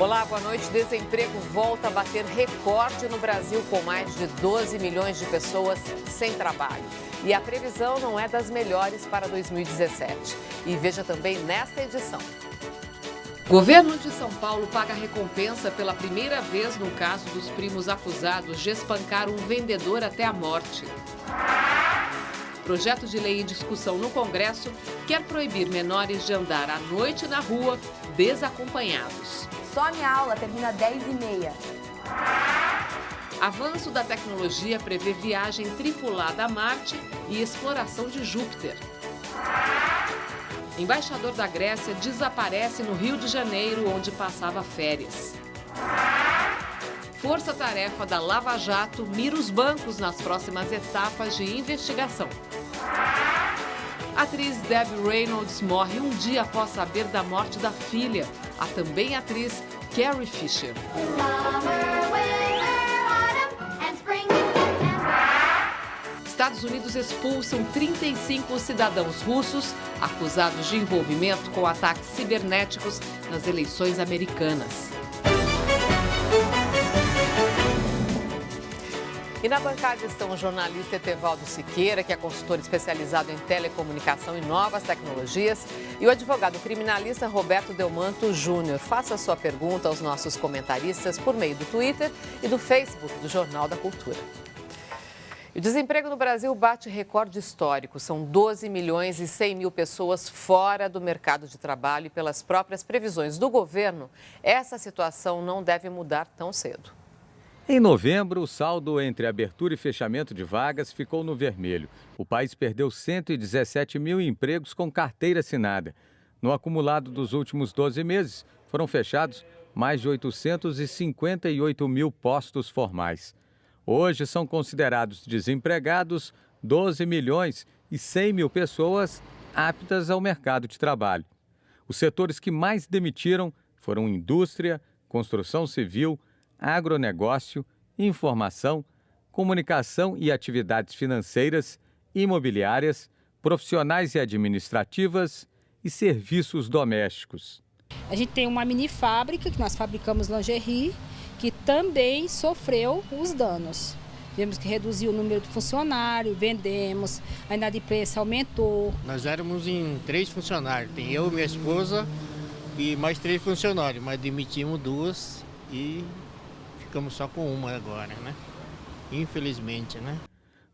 Olá, boa noite. Desemprego volta a bater recorde no Brasil, com mais de 12 milhões de pessoas sem trabalho. E a previsão não é das melhores para 2017. E veja também nesta edição. Governo de São Paulo paga recompensa pela primeira vez no caso dos primos acusados de espancar um vendedor até a morte. Projeto de lei em discussão no Congresso quer proibir menores de andar à noite na rua desacompanhados. Só a minha aula termina às 10h30. Avanço da tecnologia prevê viagem tripulada a Marte e exploração de Júpiter. Embaixador da Grécia desaparece no Rio de Janeiro, onde passava férias. Força-tarefa da Lava Jato mira os bancos nas próximas etapas de investigação. A atriz Debbie Reynolds morre um dia após saber da morte da filha, a também atriz Carrie Fisher. Estados Unidos expulsam 35 cidadãos russos acusados de envolvimento com ataques cibernéticos nas eleições americanas. E na bancada estão o jornalista Etevaldo Siqueira, que é consultor especializado em telecomunicação e novas tecnologias, e o advogado criminalista Roberto Delmanto Júnior. Faça sua pergunta aos nossos comentaristas por meio do Twitter e do Facebook do Jornal da Cultura. O desemprego no Brasil bate recorde histórico. São 12 milhões e 100 mil pessoas fora do mercado de trabalho e, pelas próprias previsões do governo, essa situação não deve mudar tão cedo. Em novembro, o saldo entre abertura e fechamento de vagas ficou no vermelho. O país perdeu 117 mil empregos com carteira assinada. No acumulado dos últimos 12 meses, foram fechados mais de 858 mil postos formais. Hoje são considerados desempregados 12 milhões e 100 mil pessoas aptas ao mercado de trabalho. Os setores que mais demitiram foram indústria, construção civil, agronegócio, informação, comunicação e atividades financeiras, imobiliárias, profissionais e administrativas e serviços domésticos. A gente tem uma mini fábrica que nós fabricamos lingerie, que também sofreu os danos. Tivemos que reduzir o número de funcionários, vendemos, a inadimplência aumentou. Nós éramos em 3 funcionários, tem eu, minha esposa e mais 3 funcionários, mas demitimos 2 e ficamos só com uma agora, né? Infelizmente, né?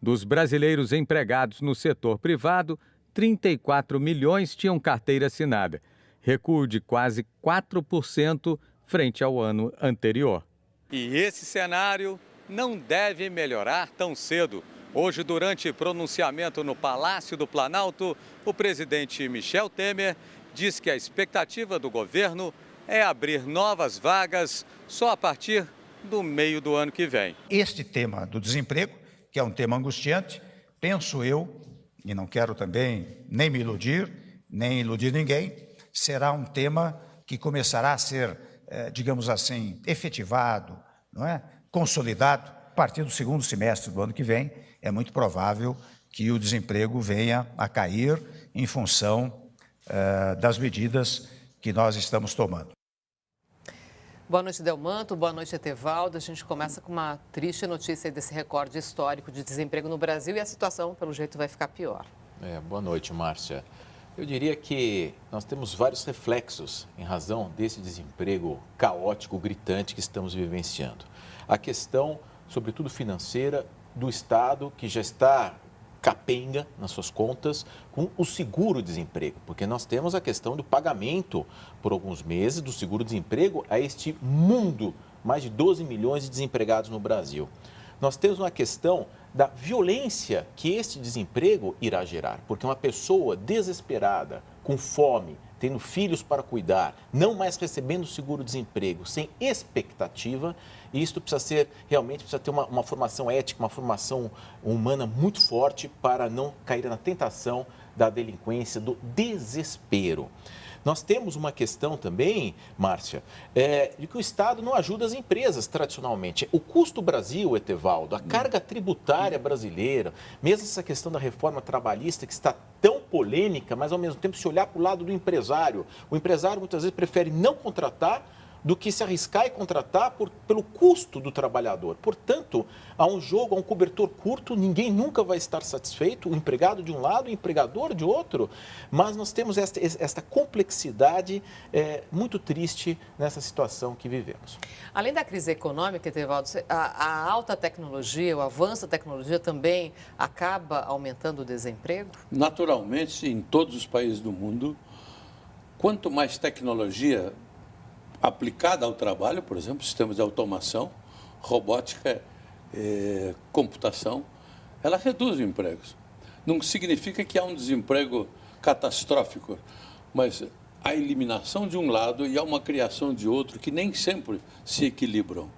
Dos brasileiros empregados no setor privado, 34 milhões tinham carteira assinada, recuo de quase 4% frente ao ano anterior. E esse cenário não deve melhorar tão cedo. Hoje, durante pronunciamento no Palácio do Planalto, o presidente Michel Temer diz que a expectativa do governo é abrir novas vagas só a partir do meio do ano que vem. Este tema do desemprego, que é um tema angustiante, penso eu, e não quero também nem me iludir, nem iludir ninguém, será um tema que começará a ser, digamos assim, efetivado, não é? Consolidado a partir do segundo semestre do ano que vem. É muito provável que o desemprego venha a cair em função das medidas que nós estamos tomando. Boa noite, Delmanto. Boa noite, Etevaldo. A gente começa com uma triste notícia desse recorde histórico de desemprego no Brasil e a situação, pelo jeito, vai ficar pior. Boa noite, Márcia. Eu diria que nós temos vários reflexos em razão desse desemprego caótico, gritante que estamos vivenciando. A questão, sobretudo financeira, do Estado, que já está capenga nas suas contas com o seguro-desemprego, porque nós temos a questão do pagamento por alguns meses do seguro-desemprego a este mundo, mais de 12 milhões de desempregados no Brasil. Nós temos uma questão da violência que este desemprego irá gerar, porque uma pessoa desesperada, com fome, tendo filhos para cuidar, não mais recebendo seguro-desemprego, sem expectativa, e isso precisa ter uma formação ética, uma formação humana muito forte para não cair na tentação da delinquência, do desespero. Nós temos uma questão também, Márcia, de que o Estado não ajuda as empresas tradicionalmente. O custo Brasil, Etevaldo, a carga tributária brasileira, mesmo essa questão da reforma trabalhista que está tão polêmica, mas ao mesmo tempo se olhar para o lado do empresário. O empresário muitas vezes prefere não contratar do que se arriscar e contratar pelo custo do trabalhador. Portanto, há um jogo, há um cobertor curto, ninguém nunca vai estar satisfeito, o empregado de um lado, o empregador de outro, mas nós temos esta complexidade muito triste nessa situação que vivemos. Além da crise econômica, Etevaldo, a alta tecnologia, o avanço da tecnologia também acaba aumentando o desemprego? Naturalmente, em todos os países do mundo, quanto mais tecnologia aplicada ao trabalho, por exemplo, sistemas de automação, robótica, computação, ela reduz os empregos. Não significa que há um desemprego catastrófico, mas a eliminação de um lado e há uma criação de outro que nem sempre se equilibram.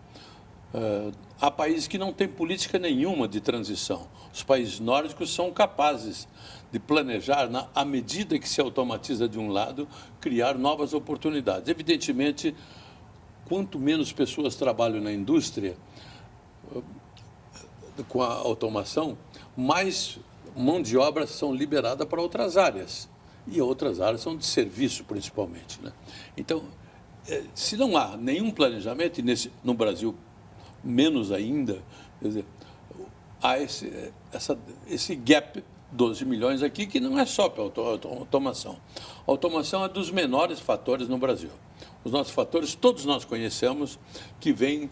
Há países que não têm política nenhuma de transição. Os países nórdicos são capazes de planejar, à medida que se automatiza de um lado, criar novas oportunidades. Evidentemente, quanto menos pessoas trabalham na indústria com a automação, mais mão de obra são liberadas para outras áreas. E outras áreas são de serviço, principalmente, né? Então, se não há nenhum planejamento, e no Brasil menos ainda, quer dizer, há esse gap, 12 milhões aqui, que não é só para automação. A automação é dos menores fatores no Brasil. Os nossos fatores, todos nós conhecemos, que vêm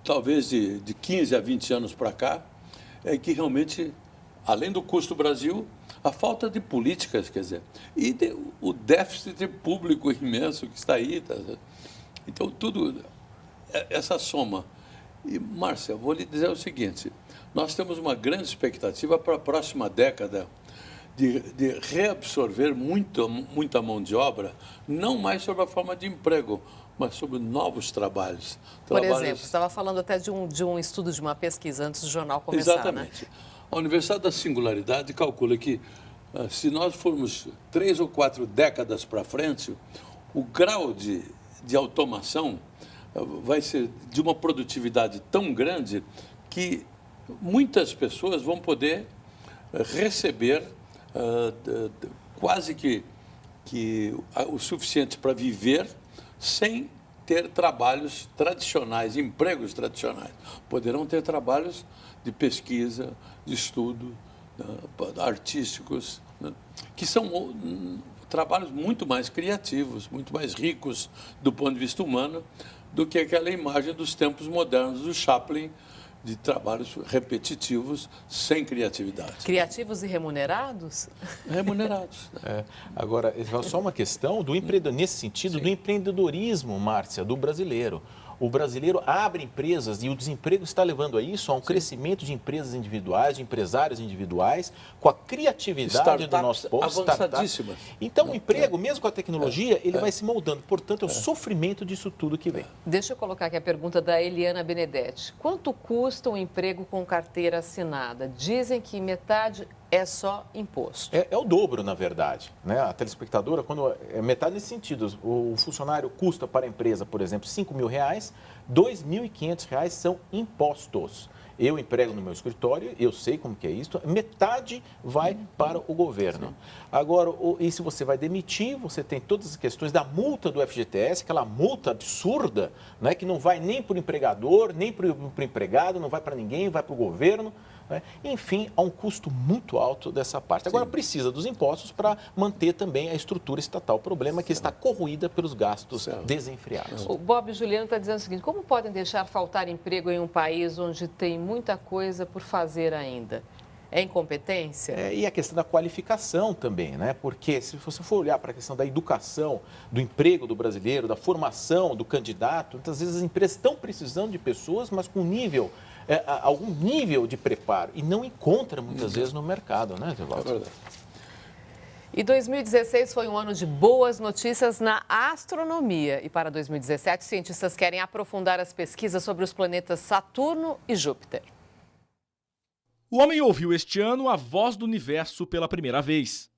talvez de 15 a 20 anos para cá, que realmente, além do custo do Brasil, a falta de políticas, quer dizer, e o déficit público imenso que está aí. Então, tudo, essa soma. E, Márcia, vou lhe dizer o seguinte, nós temos uma grande expectativa para a próxima década de reabsorver muita mão de obra, não mais sobre a forma de emprego, mas sobre novos trabalhos. Por exemplo, você estava falando até de um estudo, de uma pesquisa antes do jornal começar, Exatamente. Né? A Universidade da Singularidade calcula que, se nós formos 3 ou 4 décadas para frente, o grau de automação vai ser de uma produtividade tão grande que muitas pessoas vão poder receber quase que o suficiente para viver sem ter trabalhos tradicionais, empregos tradicionais. Poderão ter trabalhos de pesquisa, de estudo, artísticos, né, que são trabalhos muito mais criativos, muito mais ricos do ponto de vista humano, do que aquela imagem dos tempos modernos do Chaplin, de trabalhos repetitivos, sem criatividade. Criativos e remunerados? Remunerados. Agora, só uma questão nesse sentido, Sim. do empreendedorismo, Márcia, do brasileiro. O brasileiro abre empresas e o desemprego está levando a isso, a um crescimento de empresas individuais, de empresários individuais, com a criatividade do nosso povo. Avançadíssimas. Então, o emprego, mesmo com a tecnologia, ele vai se moldando. Portanto, é o sofrimento disso tudo que vem. Deixa eu colocar aqui a pergunta da Eliana Benedetti. Quanto custa um emprego com carteira assinada? Dizem que metade é só imposto. É o dobro, na verdade, né? A telespectadora, quando é metade nesse sentido, o funcionário custa para a empresa, por exemplo, R$5.000, R$2.500 são impostos. Eu emprego no meu escritório, eu sei como que é isso, metade vai para o governo. Agora, e se você vai demitir, você tem todas as questões da multa do FGTS, aquela multa absurda, né, que não vai nem para o empregador, nem para o empregado, não vai para ninguém, vai para o governo. Né? Enfim, há um custo muito alto dessa parte. Agora, precisa dos impostos para manter também a estrutura estatal. O problema é que está corroída pelos gastos desenfreados. O Bob Juliano está dizendo o seguinte, como podem deixar faltar emprego em um país onde tem muita coisa por fazer ainda? É incompetência? E a questão da qualificação também, né? Porque se você for olhar para a questão da educação, do emprego do brasileiro, da formação do candidato, muitas vezes as empresas estão precisando de pessoas, mas com algum nível de preparo e não encontra muitas vezes no mercado, né, Etevaldo? É verdade. E 2016 foi um ano de boas notícias na astronomia. E para 2017, cientistas querem aprofundar as pesquisas sobre os planetas Saturno e Júpiter. O homem ouviu este ano a voz do universo pela primeira vez.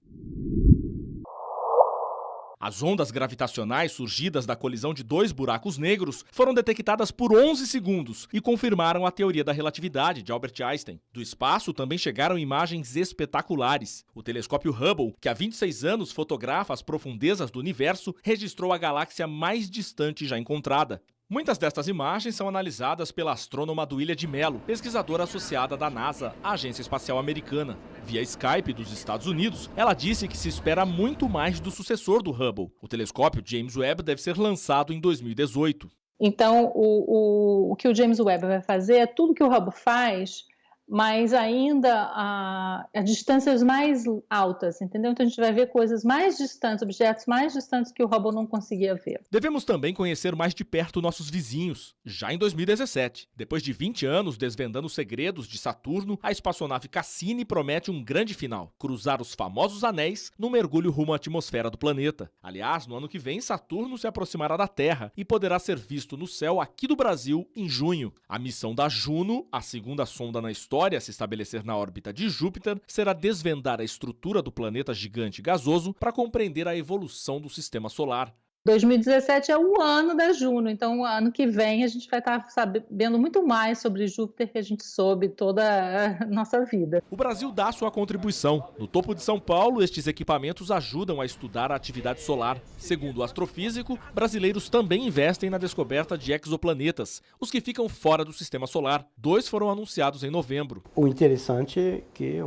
As ondas gravitacionais surgidas da colisão de 2 buracos negros foram detectadas por 11 segundos e confirmaram a teoria da relatividade de Albert Einstein. Do espaço também chegaram imagens espetaculares. O telescópio Hubble, que há 26 anos fotografa as profundezas do universo, registrou a galáxia mais distante já encontrada. Muitas destas imagens são analisadas pela astrônoma Duília de Mello, pesquisadora associada da NASA, a Agência Espacial Americana. Via Skype dos Estados Unidos, ela disse que se espera muito mais do sucessor do Hubble. O telescópio James Webb deve ser lançado em 2018. Então, o que o James Webb vai fazer é tudo que o Hubble faz, mas ainda a distâncias mais altas, entendeu? Então a gente vai ver coisas mais distantes, objetos mais distantes que o Hubble não conseguia ver. Devemos também conhecer mais de perto nossos vizinhos. Já em 2017, depois de 20 anos desvendando os segredos de Saturno, a espaçonave Cassini promete um grande final: cruzar os famosos anéis no mergulho rumo à atmosfera do planeta. Aliás, no ano que vem, Saturno se aproximará da Terra e poderá ser visto no céu aqui do Brasil em junho. A missão da Juno, a segunda sonda na história a se estabelecer na órbita de Júpiter, será desvendar a estrutura do planeta gigante gasoso para compreender a evolução do sistema solar. 2017 é o ano da Juno, então ano que vem a gente vai estar sabendo muito mais sobre Júpiter que a gente soube toda a nossa vida. O Brasil dá sua contribuição. No topo de São Paulo, estes equipamentos ajudam a estudar a atividade solar. Segundo o astrofísico, brasileiros também investem na descoberta de exoplanetas, os que ficam fora do sistema solar. 2 foram anunciados em novembro. O interessante é que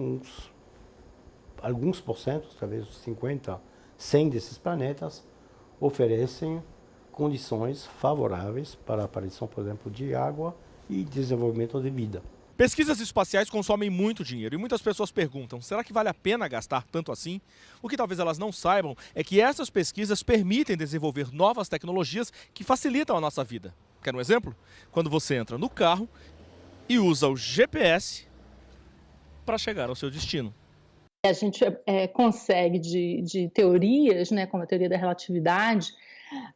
alguns porcentos, talvez 50, 100 desses planetas, oferecem condições favoráveis para a aparição, por exemplo, de água e desenvolvimento de vida. Pesquisas espaciais consomem muito dinheiro e muitas pessoas perguntam: será que vale a pena gastar tanto assim? O que talvez elas não saibam é que essas pesquisas permitem desenvolver novas tecnologias que facilitam a nossa vida. Quer um exemplo? Quando você entra no carro e usa o GPS para chegar ao seu destino. A gente consegue de teorias, né, como a teoria da relatividade,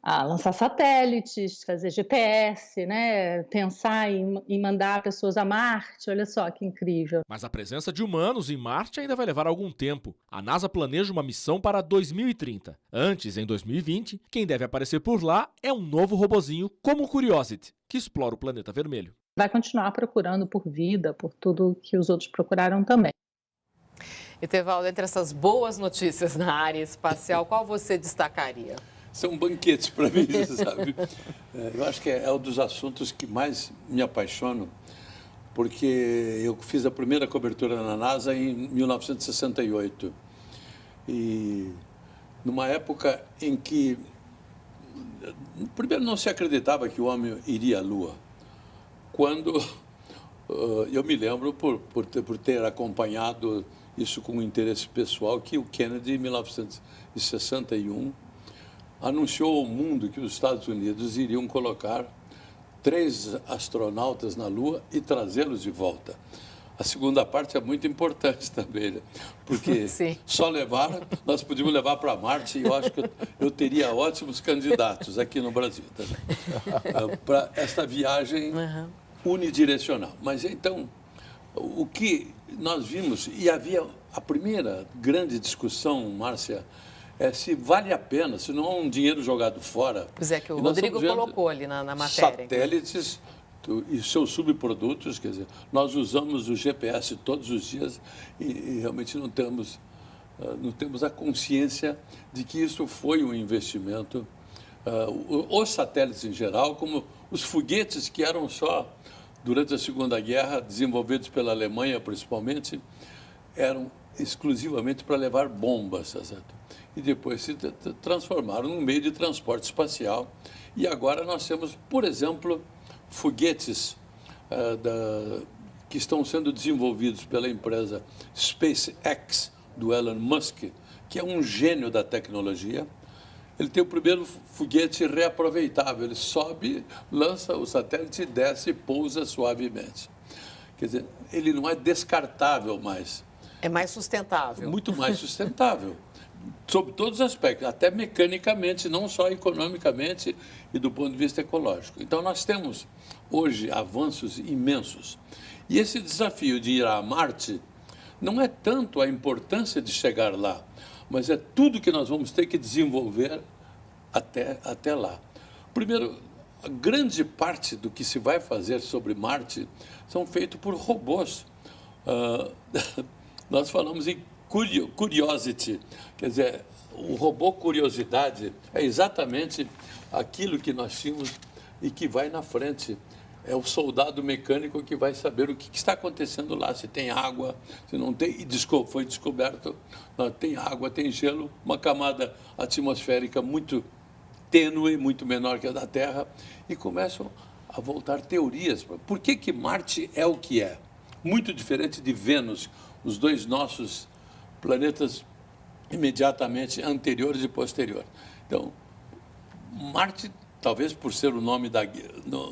lançar satélites, fazer GPS, né, pensar em mandar pessoas a Marte. Olha só que incrível. Mas a presença de humanos em Marte ainda vai levar algum tempo. A NASA planeja uma missão para 2030. Antes, em 2020, quem deve aparecer por lá é um novo robozinho como o Curiosity, que explora o planeta vermelho. Vai continuar procurando por vida, por tudo que os outros procuraram também. Etevaldo, entre essas boas notícias na área espacial, qual você destacaria? São banquetes para mim, sabe? Eu acho que é um dos assuntos que mais me apaixonam, porque eu fiz a primeira cobertura na NASA em 1968. E numa época em que, primeiro, não se acreditava que o homem iria à Lua. Quando eu me lembro, por ter acompanhado isso com interesse pessoal, que o Kennedy, em 1961, anunciou ao mundo que os Estados Unidos iriam colocar 3 astronautas na Lua e trazê-los de volta. A segunda parte é muito importante também, né? Porque só nós podíamos levar para Marte, e eu acho que eu teria ótimos candidatos aqui no Brasil para esta viagem unidirecional. Mas então, o que nós vimos, e havia a primeira grande discussão, Márcia, é se vale a pena, se não é um dinheiro jogado fora. Pois é, que o Rodrigo colocou ali na matéria. Satélites e seus subprodutos, quer dizer, nós usamos o GPS todos os dias e realmente não temos a consciência de que isso foi um investimento. Os satélites em geral, como os foguetes que eram só, durante a Segunda Guerra, desenvolvidos pela Alemanha principalmente, eram exclusivamente para levar bombas, certo? E depois se transformaram num meio de transporte espacial. E agora nós temos, por exemplo, foguetes que estão sendo desenvolvidos pela empresa SpaceX, do Elon Musk, que é um gênio da tecnologia. Ele tem o primeiro foguete reaproveitável. Ele sobe, lança o satélite, desce e pousa suavemente. Quer dizer, ele não é descartável mais. É mais sustentável. Muito mais sustentável. Sob todos os aspectos, até mecanicamente, não só economicamente e do ponto de vista ecológico. Então, nós temos hoje avanços imensos. E esse desafio de ir a Marte não é tanto a importância de chegar lá, mas é tudo que nós vamos ter que desenvolver até lá. Primeiro, a grande parte do que se vai fazer sobre Marte são feitos por robôs. Nós falamos em Curiosity, quer dizer, o robô Curiosidade é exatamente aquilo que nós tínhamos e que vai na frente. É o soldado mecânico que vai saber o que está acontecendo lá, se tem água, se não tem. E foi descoberto, tem água, tem gelo, uma camada atmosférica muito tênue, muito menor que a da Terra, e começam a voltar teorias. Por que Marte é o que é? Muito diferente de Vênus, os dois nossos planetas imediatamente anteriores e posteriores. Então, Marte, talvez por ser o nome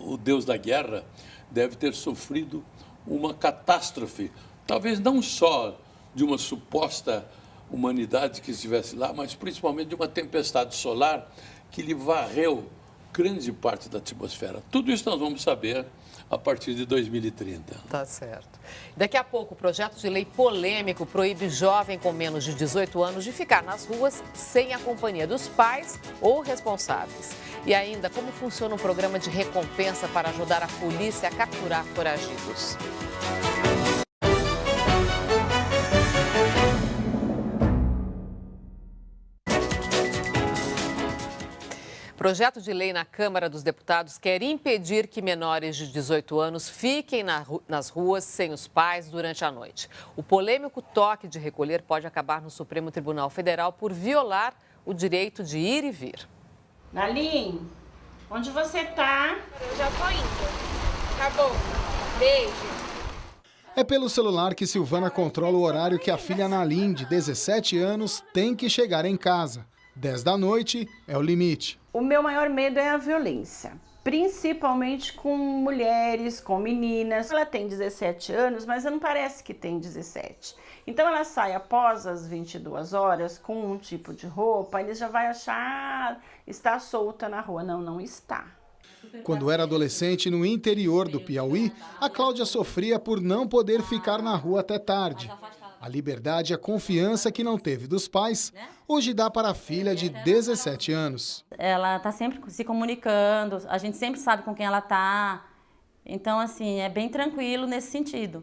o deus da guerra, deve ter sofrido uma catástrofe, talvez não só de uma suposta humanidade que estivesse lá, mas principalmente de uma tempestade solar que lhe varreu grande parte da atmosfera. Tudo isso nós vamos saber a partir de 2030. Tá certo. Daqui a pouco, o projeto de lei polêmico proíbe jovem com menos de 18 anos de ficar nas ruas sem a companhia dos pais ou responsáveis. E ainda, como funciona um programa de recompensa para ajudar a polícia a capturar foragidos. Projeto de lei na Câmara dos Deputados quer impedir que menores de 18 anos fiquem nas ruas sem os pais durante a noite. O polêmico toque de recolher pode acabar no Supremo Tribunal Federal por violar o direito de ir e vir. Naline, onde você tá? Eu já tô indo. Acabou. Beijo. É pelo celular que Silvana controla o horário que a filha Naline, de 17 anos, tem que chegar em casa. 10 da noite é o limite. O meu maior medo é a violência, principalmente com mulheres, com meninas. Ela tem 17 anos, mas não parece que tem 17. Então ela sai após as 22 horas com um tipo de roupa, ele já vai achar está solta na rua. Não, não está. Quando era adolescente no interior do Piauí, a Cláudia sofria por não poder ficar na rua até tarde. A liberdade e a confiança que não teve dos pais, hoje dá para a filha de 17 anos. Ela está sempre se comunicando, a gente sempre sabe com quem ela está. Então, assim, é bem tranquilo nesse sentido.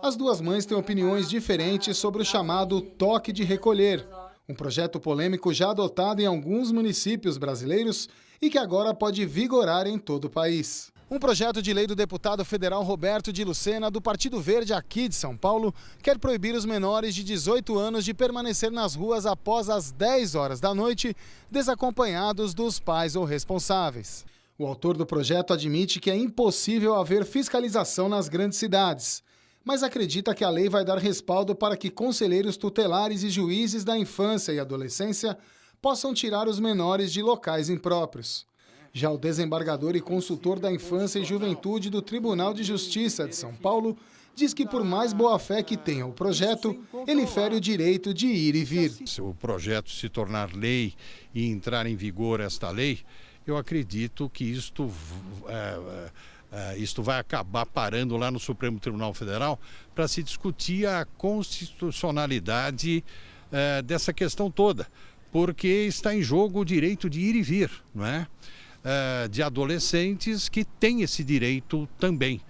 As duas mães têm opiniões diferentes sobre o chamado toque de recolher, um projeto polêmico já adotado em alguns municípios brasileiros e que agora pode vigorar em todo o país. Um projeto de lei do deputado federal Roberto de Lucena, do Partido Verde aqui de São Paulo, quer proibir os menores de 18 anos de permanecer nas ruas após as 10 horas da noite, desacompanhados dos pais ou responsáveis. O autor do projeto admite que é impossível haver fiscalização nas grandes cidades, mas acredita que a lei vai dar respaldo para que conselheiros tutelares e juízes da infância e adolescência possam tirar os menores de locais impróprios. Já o desembargador e consultor da Infância e Juventude do Tribunal de Justiça de São Paulo diz que, por mais boa-fé que tenha o projeto, ele fere o direito de ir e vir. Se o projeto se tornar lei e entrar em vigor esta lei, eu acredito que isto vai acabar parando lá no Supremo Tribunal Federal para se discutir a constitucionalidade dessa questão toda, porque está em jogo o direito de ir e vir, não é? De adolescentes que têm esse direito também.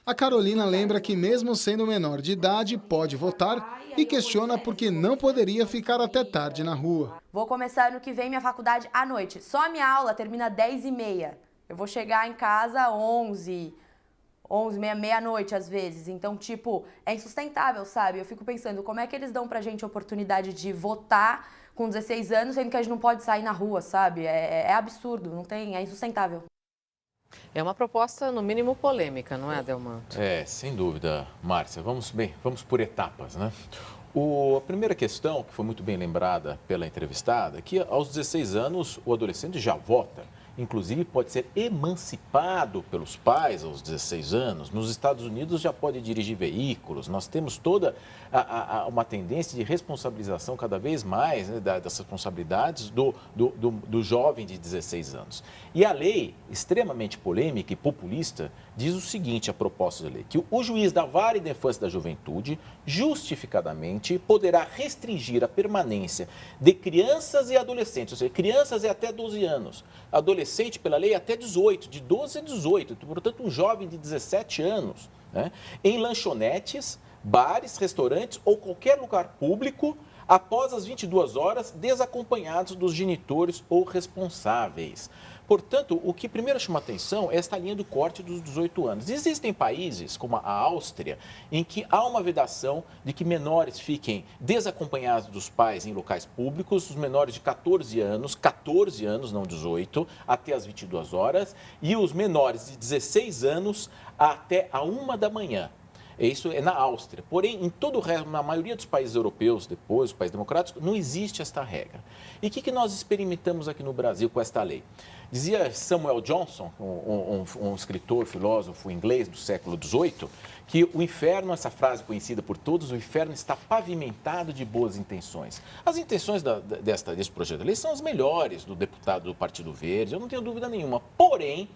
A Carolina lembra que, mesmo sendo menor de idade, pode votar e questiona por que não poderia ficar até tarde na rua. Vou começar ano que vem minha faculdade à noite. Só a minha aula termina 10h30. Eu vou chegar em casa 11, meia-noite às vezes. Então, tipo, é insustentável, sabe? Eu fico pensando, como é que eles dão pra gente a oportunidade de votar com 16 anos, sendo que a gente não pode sair na rua, sabe? É absurdo, não tem, é insustentável. É uma proposta, no mínimo, polêmica, não é, Adelmanto? Sem dúvida, Márcia. Vamos por etapas, né? A primeira questão, que foi muito bem lembrada pela entrevistada, é que aos 16 anos o adolescente já vota. inclusive, pode ser emancipado pelos pais aos 16 anos. Nos Estados Unidos já pode dirigir veículos. Nós temos toda uma tendência de responsabilização cada vez mais, né, das responsabilidades do jovem de 16 anos. E a lei, extremamente polêmica e populista, diz o seguinte, a proposta da lei, que o juiz da Vara da Infância e da Juventude, justificadamente, poderá restringir a permanência de crianças e adolescentes, ou seja, crianças é até 12 anos, adolescente, pela lei, até 18, de 12 a 18, portanto, um jovem de 17 anos, né, em lanchonetes, bares, restaurantes ou qualquer lugar público, após as 22 horas, desacompanhados dos genitores ou responsáveis. Portanto, o que primeiro chama atenção é esta linha do corte dos 18 anos. Existem países, como a Áustria, em que há uma vedação de que menores fiquem desacompanhados dos pais em locais públicos, os menores de 14 anos, não 18, até as 22 horas, e os menores de 16 anos até a 1 da manhã. Isso é na Áustria. Porém, em todo o resto, na maioria dos países europeus, depois, os países democráticos, não existe esta regra. E o que nós experimentamos aqui no Brasil com esta lei? Dizia Samuel Johnson, um escritor, filósofo inglês do século XVIII, que o inferno, essa frase conhecida por todos, o inferno está pavimentado de boas intenções. As intenções desse projeto de lei são as melhores do deputado do Partido Verde, eu não tenho dúvida nenhuma. Porém,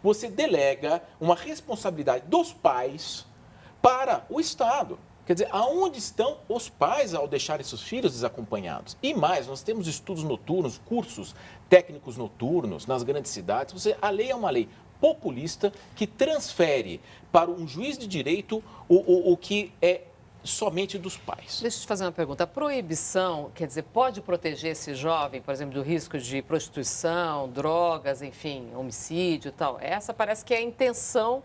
você delega uma responsabilidade dos pais para o Estado. Quer dizer, aonde estão os pais ao deixarem seus filhos desacompanhados? E mais, nós temos estudos noturnos, cursos técnicos noturnos nas grandes cidades. A lei é uma lei populista que transfere para um juiz de direito o que é somente dos pais. Deixa eu te fazer uma pergunta. A proibição, quer dizer, pode proteger esse jovem, por exemplo, do risco de prostituição, drogas, enfim, homicídio e tal? Essa parece que é a intenção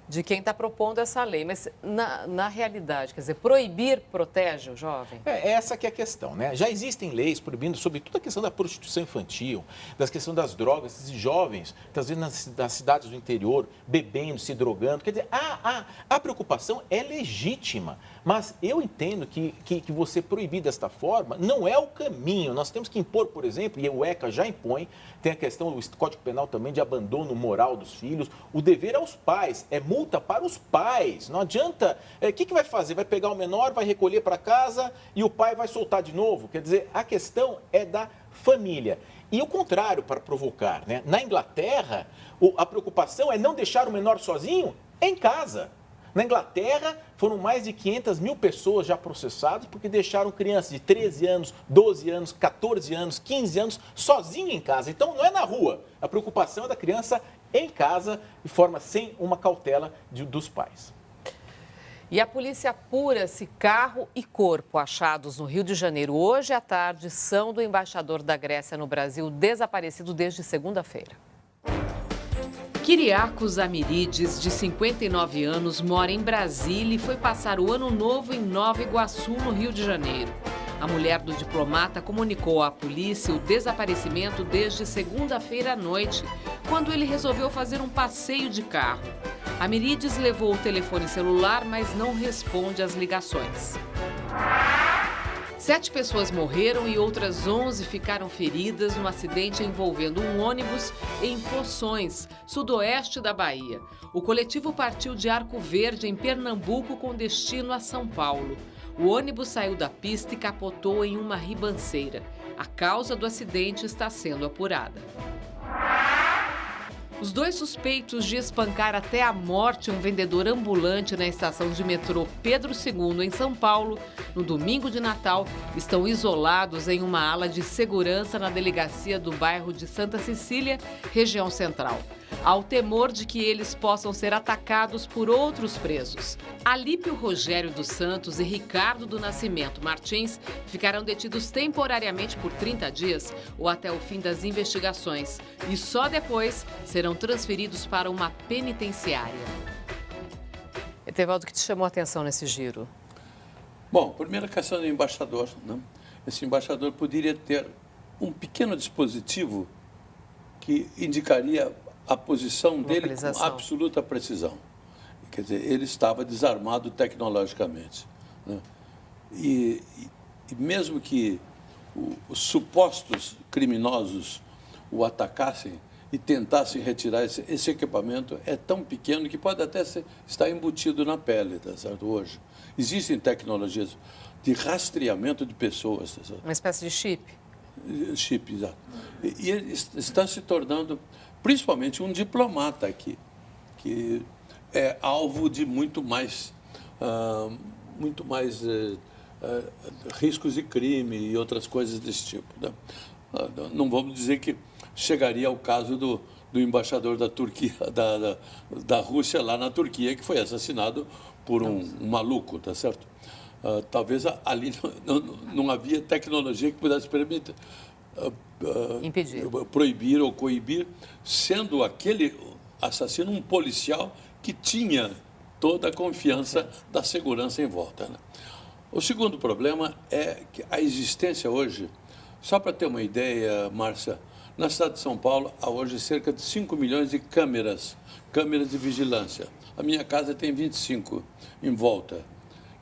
de quem está propondo essa lei, mas na realidade, quer dizer, proibir protege o jovem? Essa que é a questão, né? Já existem leis proibindo, sobretudo a questão da prostituição infantil, da questão das drogas, esses jovens, às vezes nas cidades do interior, bebendo, se drogando. Quer dizer, a preocupação é legítima, mas eu entendo que você proibir desta forma não é o caminho. Nós temos que impor, por exemplo, e o ECA já impõe, tem a questão do Código Penal também de abandono moral dos filhos, o dever aos pais, é multa para os pais. Não adianta, o que vai fazer? Vai pegar o menor, vai recolher para casa e o pai vai soltar de novo? Quer dizer, a questão é da família. E o contrário, para provocar, né? Na Inglaterra, a preocupação é não deixar o menor sozinho em casa. Na Inglaterra, foram mais de 500 mil pessoas já processadas porque deixaram crianças de 13 anos, 12 anos, 14 anos, 15 anos sozinha em casa. Então, não é na rua. A preocupação é da criança em casa, de forma sem uma cautela dos pais. E a polícia apura se carro e corpo achados no Rio de Janeiro hoje à tarde são do embaixador da Grécia no Brasil, desaparecido desde segunda-feira. Kyriakos Amirides, de 59 anos, mora em Brasília e foi passar o ano novo em Nova Iguaçu, no Rio de Janeiro. A mulher do diplomata comunicou à polícia o desaparecimento desde segunda-feira à noite, quando ele resolveu fazer um passeio de carro. Amirides levou o telefone celular, mas não responde às ligações. 7 pessoas morreram e outras 11 ficaram feridas no acidente envolvendo um ônibus em Poções, sudoeste da Bahia. O coletivo partiu de Arco Verde, em Pernambuco, com destino a São Paulo. O ônibus saiu da pista e capotou em uma ribanceira. A causa do acidente está sendo apurada. Os 2 suspeitos de espancar até a morte um vendedor ambulante na estação de metrô Pedro II, em São Paulo, no domingo de Natal, estão isolados em uma ala de segurança na delegacia do bairro de Santa Cecília, região central. Há o temor de que eles possam ser atacados por outros presos. Alípio Rogério dos Santos e Ricardo do Nascimento Martins ficarão detidos temporariamente por 30 dias ou até o fim das investigações e só depois serão transferidos para uma penitenciária. Etevaldo, o que te chamou a atenção nesse giro? Bom, primeira questão do embaixador, né? Esse embaixador poderia ter um pequeno dispositivo que indicaria a posição dele com absoluta precisão. Quer dizer, ele estava desarmado tecnologicamente, né? E mesmo que os supostos criminosos o atacassem, e tentassem retirar esse equipamento, é tão pequeno que pode até estar embutido na pele, tá certo? Hoje. Existem tecnologias de rastreamento de pessoas. Tá certo? Uma espécie de chip? Chip, exato. E ele está se tornando, principalmente, um diplomata aqui, que é alvo de muito mais riscos de crime e outras coisas desse tipo. Né? Não vamos dizer que chegaria ao caso do embaixador da Turquia, da Rússia lá na Turquia, que foi assassinado por um maluco, tá certo? Talvez ali não havia tecnologia que pudesse permitir impedir, proibir ou coibir, sendo aquele assassino um policial que tinha toda a confiança da segurança em volta. Né? O segundo problema é que a existência hoje, só para ter uma ideia, Márcia, na cidade de São Paulo há hoje cerca de 5 milhões de câmeras de vigilância. A minha casa tem 25 em volta.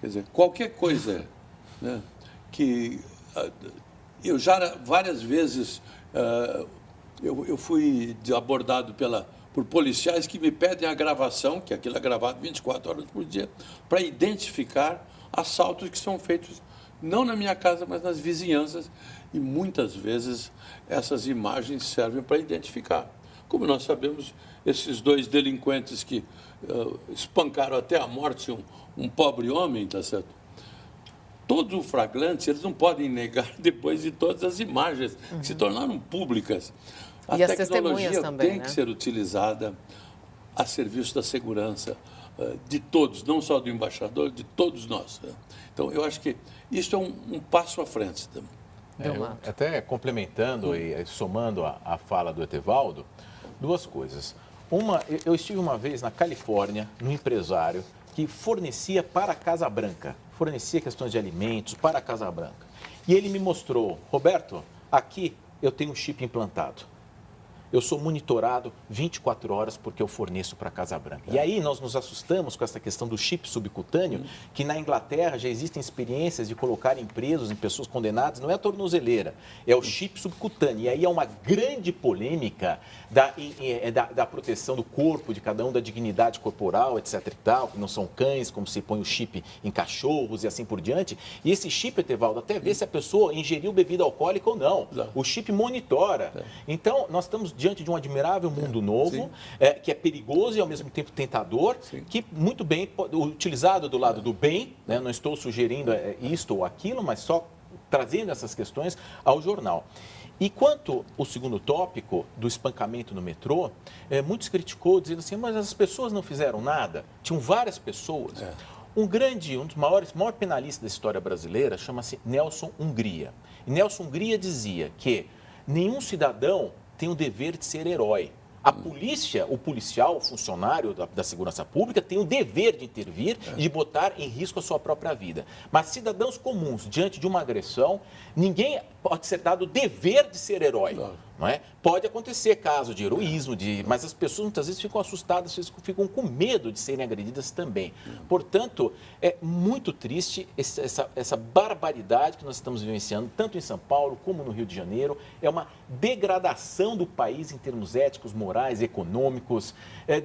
Quer dizer, qualquer coisa, né, que eu já várias vezes eu fui abordado por policiais que me pedem a gravação, que aquilo é gravado 24 horas por dia, para identificar assaltos que são feitos não na minha casa, mas nas vizinhanças, e muitas vezes essas imagens servem para identificar. Como nós sabemos, esses 2 delinquentes que espancaram até a morte um pobre homem, tá certo? Todo o flagrante, eles não podem negar depois de todas as imagens que se tornaram públicas. A tecnologia também, tem que ser utilizada a serviço da segurança de todos, não só do embaixador, de todos nós. Então, eu acho que isso é um passo à frente também. Até complementando e somando a fala do Etevaldo, 2 coisas. Uma, eu estive uma vez na Califórnia, num empresário que fornecia para a Casa Branca, fornecia questões de alimentos para a Casa Branca. E ele me mostrou, Roberto, aqui eu tenho um chip implantado. Eu sou monitorado 24 horas porque eu forneço para a Casa Branca. E aí nós nos assustamos com essa questão do chip subcutâneo, que na Inglaterra já existem experiências de colocarem presos em pessoas condenadas, não é a tornozeleira, é o chip subcutâneo. E aí é uma grande polêmica da proteção do corpo de cada um, da dignidade corporal, etc e tal, que não são cães, como se põe o chip em cachorros e assim por diante. E esse chip, Etevaldo, até vê se a pessoa ingeriu bebida alcoólica ou não. O chip monitora. Então, nós estamos diante de um admirável mundo novo, que é perigoso e ao mesmo tempo tentador, que muito bem utilizado do lado do bem, né? Não estou sugerindo isto ou aquilo, mas só trazendo essas questões ao jornal. E quanto ao segundo tópico do espancamento no metrô, muitos criticou, dizendo assim, mas as pessoas não fizeram nada. Tinham várias pessoas. Um dos maiores penalistas da história brasileira chama-se Nelson Hungria. E Nelson Hungria dizia que nenhum cidadão tem o dever de ser herói. A polícia, o policial, o funcionário da segurança pública tem o dever de intervir e de botar em risco a sua própria vida. Mas cidadãos comuns, diante de uma agressão, ninguém pode ser dado o dever de ser herói. Não é? Pode acontecer caso de heroísmo, mas as pessoas muitas vezes ficam assustadas, ficam com medo de serem agredidas também. Portanto, é muito triste essa barbaridade que nós estamos vivenciando, tanto em São Paulo como no Rio de Janeiro. É uma degradação do país em termos éticos, morais, econômicos.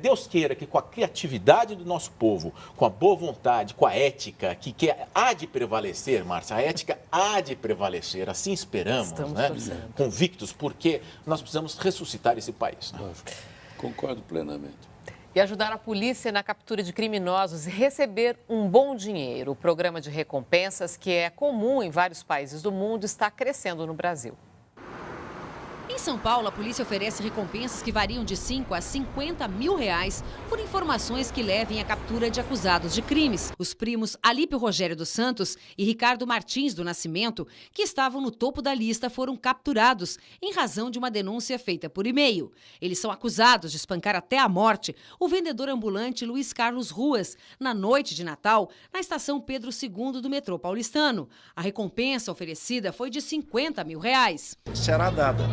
Deus queira que com a criatividade do nosso povo, com a boa vontade, com a ética, que há de prevalecer, Márcia, a ética há de prevalecer, assim esperamos, né? Convictos, porque nós precisamos ressuscitar esse país. Né? Concordo plenamente. E ajudar a polícia na captura de criminosos e receber um bom dinheiro. O programa de recompensas, que é comum em vários países do mundo, está crescendo no Brasil. Em São Paulo, a polícia oferece recompensas que variam de 5 a 50 mil reais por informações que levem à captura de acusados de crimes. Os primos Alípio Rogério dos Santos e Ricardo Martins do Nascimento, que estavam no topo da lista, foram capturados em razão de uma denúncia feita por e-mail. Eles são acusados de espancar até a morte o vendedor ambulante Luiz Carlos Ruas, na noite de Natal, na estação Pedro II do metrô paulistano. A recompensa oferecida foi de 50 mil reais. Será dada.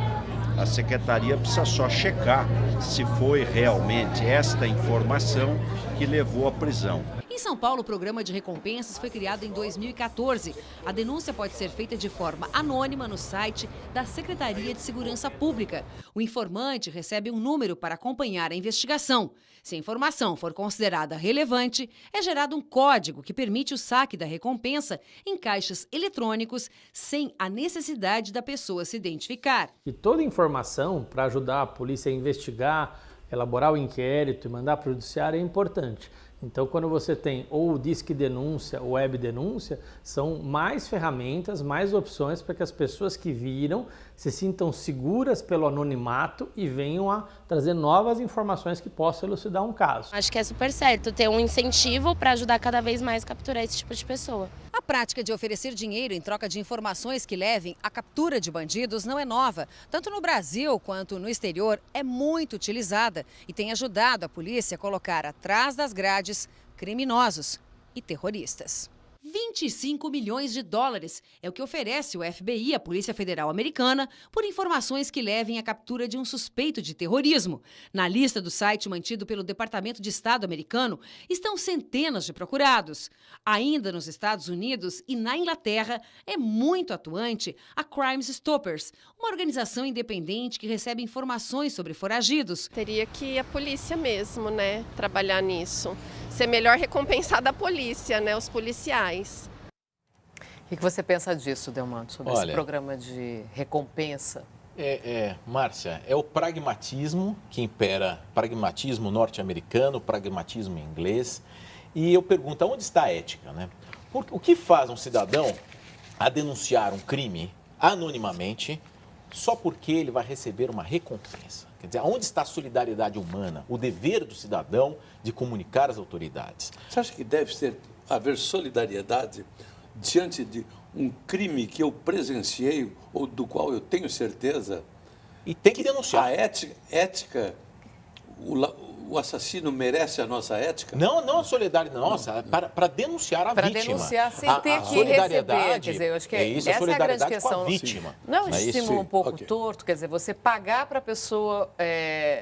A secretaria precisa só checar se foi realmente esta informação que levou à prisão. Em São Paulo, o programa de recompensas foi criado em 2014. A denúncia pode ser feita de forma anônima no site da Secretaria de Segurança Pública. O informante recebe um número para acompanhar a investigação. Se a informação for considerada relevante, é gerado um código que permite o saque da recompensa em caixas eletrônicos sem a necessidade da pessoa se identificar. E toda informação para ajudar a polícia a investigar, elaborar o inquérito e mandar para o judiciário é importante. Então, quando você tem ou o Disque Denúncia ou Web Denúncia, são mais ferramentas, mais opções para que as pessoas que viram se sintam seguras pelo anonimato e venham a trazer novas informações que possam elucidar um caso. Acho que é super certo ter um incentivo para ajudar cada vez mais a capturar esse tipo de pessoa. A prática de oferecer dinheiro em troca de informações que levem à captura de bandidos não é nova. Tanto no Brasil quanto no exterior é muito utilizada e tem ajudado a polícia a colocar atrás das grades criminosos e terroristas. 25 milhões de dólares é o que oferece o FBI, a Polícia Federal Americana, por informações que levem à captura de um suspeito de terrorismo. Na lista do site mantido pelo Departamento de Estado americano estão centenas de procurados. Ainda nos Estados Unidos e na Inglaterra é muito atuante a Crime Stoppers, uma organização independente que recebe informações sobre foragidos. Teria que a polícia mesmo, né, trabalhar nisso. Ser melhor recompensada a polícia, né, os policiais. O que você pensa disso, Delmanto, sobre esse programa de recompensa? Márcia, é o pragmatismo que impera, pragmatismo norte-americano, pragmatismo inglês. E eu pergunto, onde está a ética, né? O que faz um cidadão a denunciar um crime anonimamente só porque ele vai receber uma recompensa? Quer dizer, onde está a solidariedade humana, o dever do cidadão de comunicar às autoridades? Você acha que deve haver solidariedade diante de um crime que eu presenciei ou do qual eu tenho certeza? E tem que denunciar. A ética o assassino merece a nossa ética? Não a solidariedade nossa, para denunciar a vítima. Para denunciar sem ter que receber. Quer dizer, eu acho que essa é a grande questão. Vítima. Não é um estímulo um pouco torto, quer dizer, você pagar para a pessoa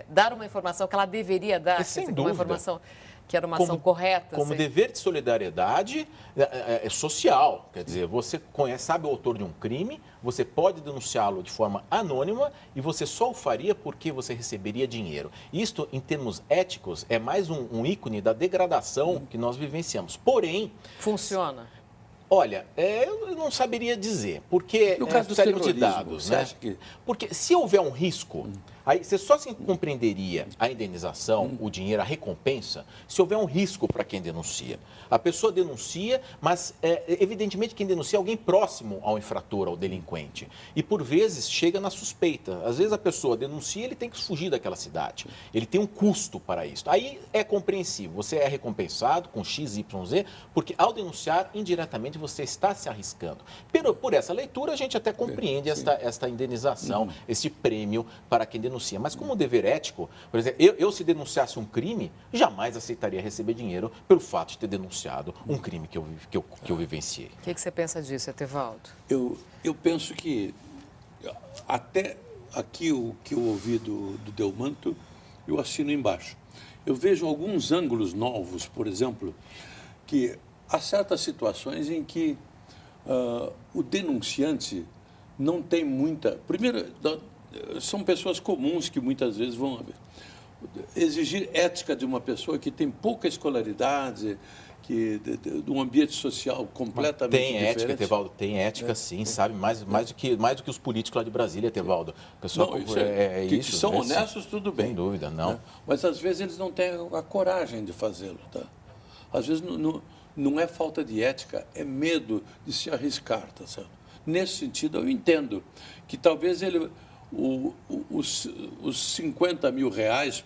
dar uma informação que ela deveria dar, sem dizer, dúvida. Uma informação que era uma ação correta. Como dever de solidariedade social. Quer dizer, você sabe o autor de um crime, você pode denunciá-lo de forma anônima e você só o faria porque você receberia dinheiro. Isto, em termos éticos, é mais um ícone da degradação que nós vivenciamos. Porém... Funciona? Olha, eu não saberia dizer, porque no caso do de dados, você acha que... Porque se houver um risco, aí você só se compreenderia a indenização, o dinheiro, a recompensa, se houver um risco para quem denuncia. A pessoa denuncia, mas evidentemente quem denuncia é alguém próximo ao infrator, ao delinquente. E por vezes chega na suspeita. Às vezes a pessoa denuncia, ele tem que fugir daquela cidade. Ele tem um custo para isso. Aí é compreensível, você é recompensado com X, Y, Z, porque ao denunciar, indiretamente você está se arriscando. Por essa leitura, a gente até compreende esta indenização, esse prêmio para quem denuncia. Mas como dever ético, por exemplo, eu se denunciasse um crime, jamais aceitaria receber dinheiro pelo fato de ter denunciado um crime que eu vivenciei. O que você pensa disso, Etevaldo? Eu penso que até aqui o que eu ouvi do Delmanto, eu assino embaixo. Eu vejo alguns ângulos novos, por exemplo, que há certas situações em que o denunciante não tem muita... Primeiro, são pessoas comuns que muitas vezes vão exigir ética de uma pessoa que tem pouca escolaridade, de um ambiente social completamente diferente. Tem ética, Etevaldo, tem ética sim, sabe, mais do que os políticos lá de Brasília, Etevaldo. Pessoal, que são honestos, tudo bem. Sem dúvida, não. Mas às vezes eles não têm a coragem de fazê-lo, tá? Às vezes não é falta de ética, é medo de se arriscar, tá certo? Nesse sentido, eu entendo que talvez os 50 mil reais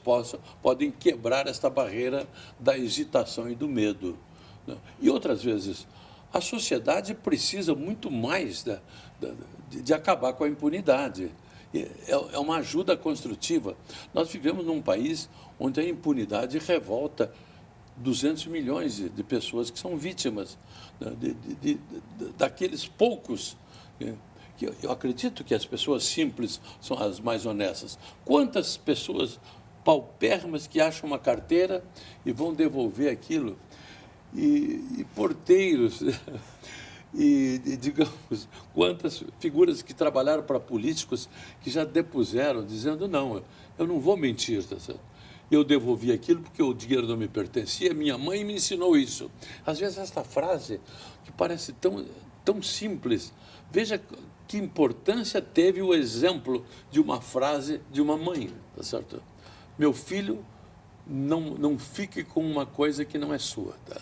podem quebrar esta barreira da hesitação e do medo. Né? E outras vezes, a sociedade precisa muito mais de acabar com a impunidade. É uma ajuda construtiva. Nós vivemos num país onde a impunidade revolta 200 milhões de pessoas que são vítimas, né, daqueles poucos... que eu acredito que as pessoas simples são as mais honestas. Quantas pessoas paupérrimas que acham uma carteira e vão devolver aquilo? e porteiros. E, digamos, quantas figuras que trabalharam para políticos que já depuseram, dizendo, não, eu não vou mentir, tá certo? Eu devolvi aquilo porque o dinheiro não me pertencia, minha mãe me ensinou isso. Às vezes essa frase, que parece tão simples, veja que importância teve o exemplo de uma frase de uma mãe, tá certo? Meu filho, não fique com uma coisa que não é sua, tá?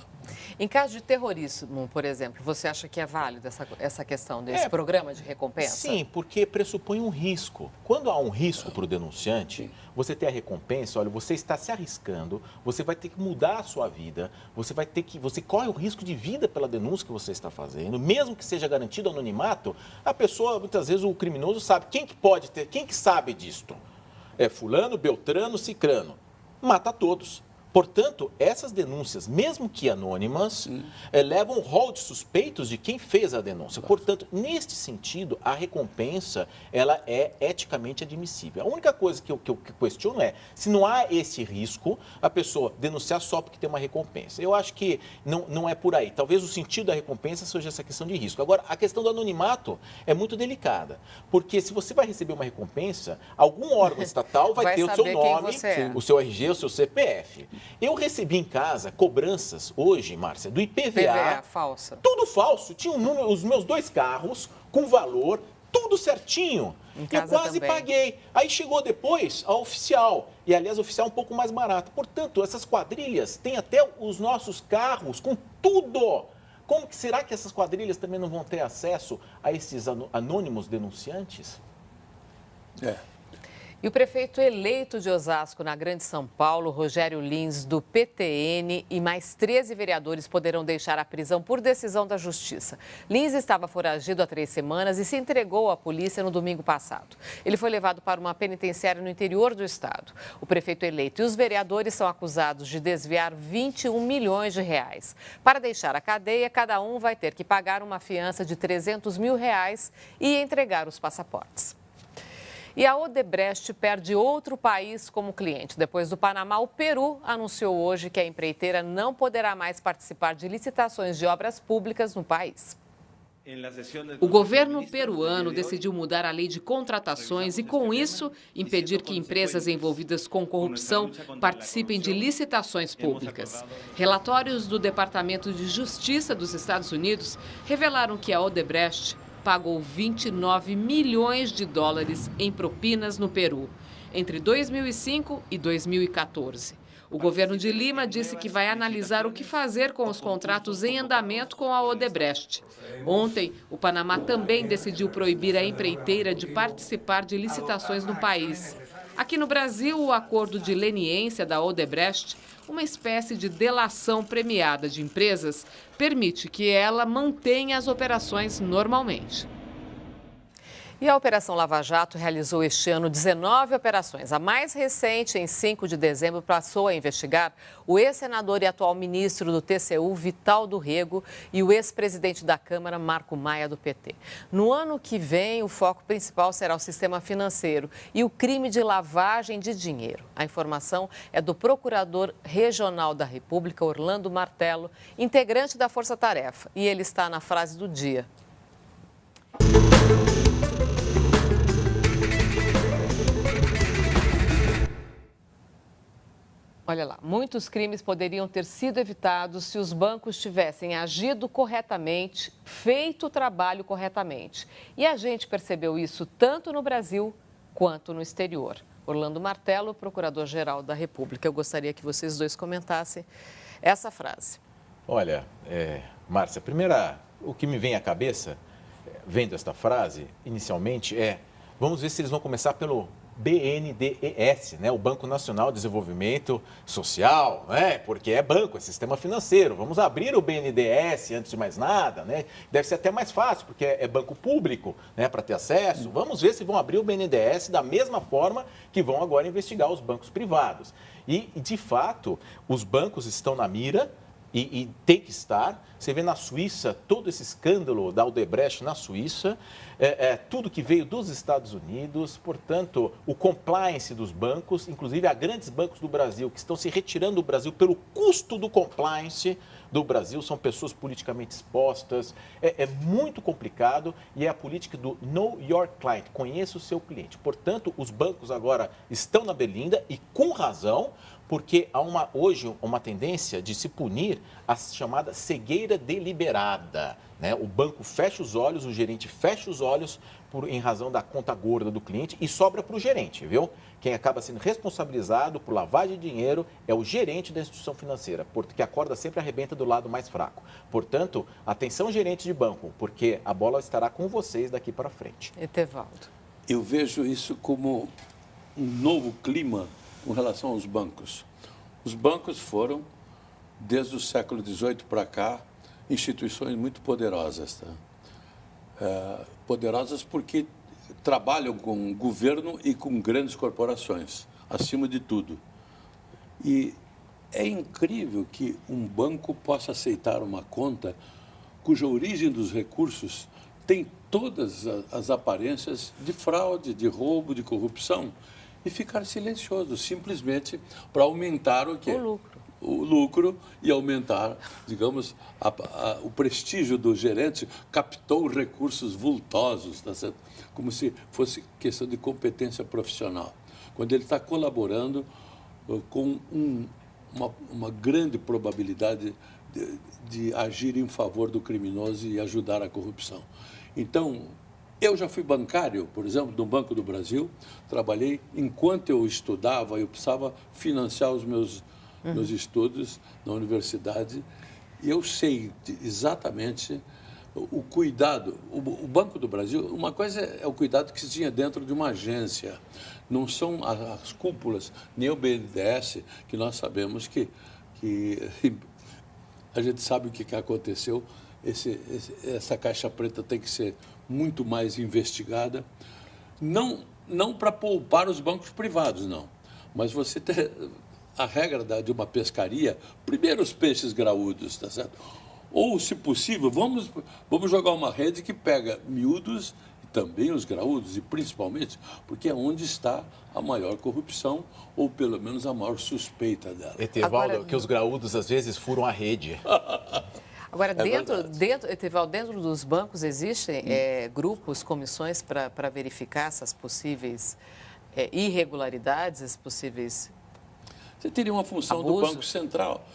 Em caso de terrorismo, por exemplo, você acha que é válido essa questão desse programa de recompensa? Sim, porque pressupõe um risco. Quando há um risco para o denunciante, você tem a recompensa, olha, você está se arriscando, você vai ter que mudar a sua vida, você corre o risco de vida pela denúncia que você está fazendo, mesmo que seja garantido anonimato, a pessoa, muitas vezes o criminoso sabe, quem que sabe disto? É fulano, beltrano, cicrano. Mata todos. Portanto, essas denúncias, mesmo que anônimas, levam um rol de suspeitos de quem fez a denúncia. Portanto, neste sentido, a recompensa ela é eticamente admissível. A única coisa que eu questiono é, se não há esse risco, a pessoa denunciar só porque tem uma recompensa. Eu acho que não é por aí. Talvez o sentido da recompensa seja essa questão de risco. Agora, a questão do anonimato é muito delicada, porque se você vai receber uma recompensa, algum órgão estatal vai ter o seu nome, o seu RG, o seu CPF. Eu recebi em casa cobranças hoje, Márcia, do IPVA. Falsa. Tudo falso. Tinha os meus 2 carros com valor, tudo certinho. Eu quase paguei. Aí chegou depois a oficial. E, aliás, a oficial é um pouco mais barata. Portanto, essas quadrilhas têm até os nossos carros com tudo. Como que será que essas quadrilhas também não vão ter acesso a esses anônimos denunciantes? E o prefeito eleito de Osasco, na Grande São Paulo, Rogério Lins, do PTN, e mais 13 vereadores poderão deixar a prisão por decisão da Justiça. Lins estava foragido há 3 semanas e se entregou à polícia no domingo passado. Ele foi levado para uma penitenciária no interior do estado. O prefeito eleito e os vereadores são acusados de desviar 21 milhões de reais. Para deixar a cadeia, cada um vai ter que pagar uma fiança de 300 mil reais e entregar os passaportes. E a Odebrecht perde outro país como cliente. Depois do Panamá, o Peru anunciou hoje que a empreiteira não poderá mais participar de licitações de obras públicas no país. O governo peruano decidiu mudar a lei de contratações e, com isso, impedir que empresas envolvidas com corrupção participem de licitações públicas. Relatórios do Departamento de Justiça dos Estados Unidos revelaram que a Odebrecht pagou 29 milhões de dólares em propinas no Peru, entre 2005 e 2014. O governo de Lima disse que vai analisar o que fazer com os contratos em andamento com a Odebrecht. Ontem, o Panamá também decidiu proibir a empreiteira de participar de licitações no país. Aqui no Brasil, o acordo de leniência da Odebrecht, uma espécie de delação premiada de empresas, permite que ela mantenha as operações normalmente. E a Operação Lava Jato realizou este ano 19 operações. A mais recente, em 5 de dezembro, passou a investigar o ex-senador e atual ministro do TCU, Vital do Rego, e o ex-presidente da Câmara, Marco Maia, do PT. No ano que vem, o foco principal será o sistema financeiro e o crime de lavagem de dinheiro. A informação é do Procurador Regional da República, Orlando Martello, integrante da Força Tarefa. E ele está na frase do dia. Olha lá, muitos crimes poderiam ter sido evitados se os bancos tivessem agido corretamente, feito o trabalho corretamente. E a gente percebeu isso tanto no Brasil quanto no exterior. Orlando Martello, Procurador-Geral da República. Eu gostaria que vocês dois comentassem essa frase. Olha, Márcia, primeira, o que me vem à cabeça, vendo esta frase, inicialmente, vamos ver se eles vão começar pelo BNDES, né? O Banco Nacional de Desenvolvimento Social, né? Porque é banco, é sistema financeiro. Vamos abrir o BNDES antes de mais nada, né? Deve ser até mais fácil, porque é banco público, né? Para ter acesso. Vamos ver se vão abrir o BNDES da mesma forma que vão agora investigar os bancos privados. E, de fato, os bancos estão na mira. E tem que estar. Você vê na Suíça, todo esse escândalo da Odebrecht na Suíça, tudo que veio dos Estados Unidos, portanto, o compliance dos bancos, inclusive há grandes bancos do Brasil que estão se retirando do Brasil pelo custo do compliance, do Brasil são pessoas politicamente expostas. É muito complicado e é a política do Know Your Client, conheça o seu cliente. Portanto, os bancos agora estão na berlinda e com razão, porque há hoje uma tendência de se punir a chamada cegueira deliberada. Né? O banco fecha os olhos, o gerente fecha os olhos em razão da conta gorda do cliente e sobra para o gerente, viu? Quem acaba sendo responsabilizado por lavagem de dinheiro é o gerente da instituição financeira, porque a corda sempre arrebenta do lado mais fraco. Portanto, atenção gerentes de banco, porque a bola estará com vocês daqui para frente. Etevaldo. Eu vejo isso como um novo clima com relação aos bancos. Os bancos foram, desde o século XVIII para cá, instituições muito poderosas. Tá? Poderosas porque trabalham com o governo e com grandes corporações, acima de tudo. E é incrível que um banco possa aceitar uma conta cuja origem dos recursos tem todas as aparências de fraude, de roubo, de corrupção, e ficar silencioso, simplesmente para aumentar o quê? O lucro e aumentar, digamos, o prestígio do gerente. Captou recursos vultosos, tá certo? Como se fosse questão de competência profissional. Quando ele está colaborando com uma grande probabilidade de agir em favor do criminoso e ajudar a corrupção. Então, eu já fui bancário, por exemplo, no Banco do Brasil, trabalhei enquanto eu estudava, eu precisava financiar os meus estudos na universidade, e eu sei exatamente o cuidado. O Banco do Brasil, uma coisa é o cuidado que se tinha dentro de uma agência, não são as cúpulas, nem o BNDES, que nós sabemos que a gente sabe o que aconteceu. Essa caixa preta tem que ser muito mais investigada, não para poupar os bancos privados, não, mas você ter a regra de uma pescaria, primeiro os peixes graúdos, tá certo? Ou, se possível, vamos jogar uma rede que pega miúdos e também os graúdos, e principalmente porque é onde está a maior corrupção, ou pelo menos a maior suspeita dela. Etevaldo, que os graúdos às vezes furam a rede. Agora, dentro dos bancos existem grupos, comissões para verificar essas possíveis irregularidades, esses possíveis Você teria uma função abusos? Do Banco Central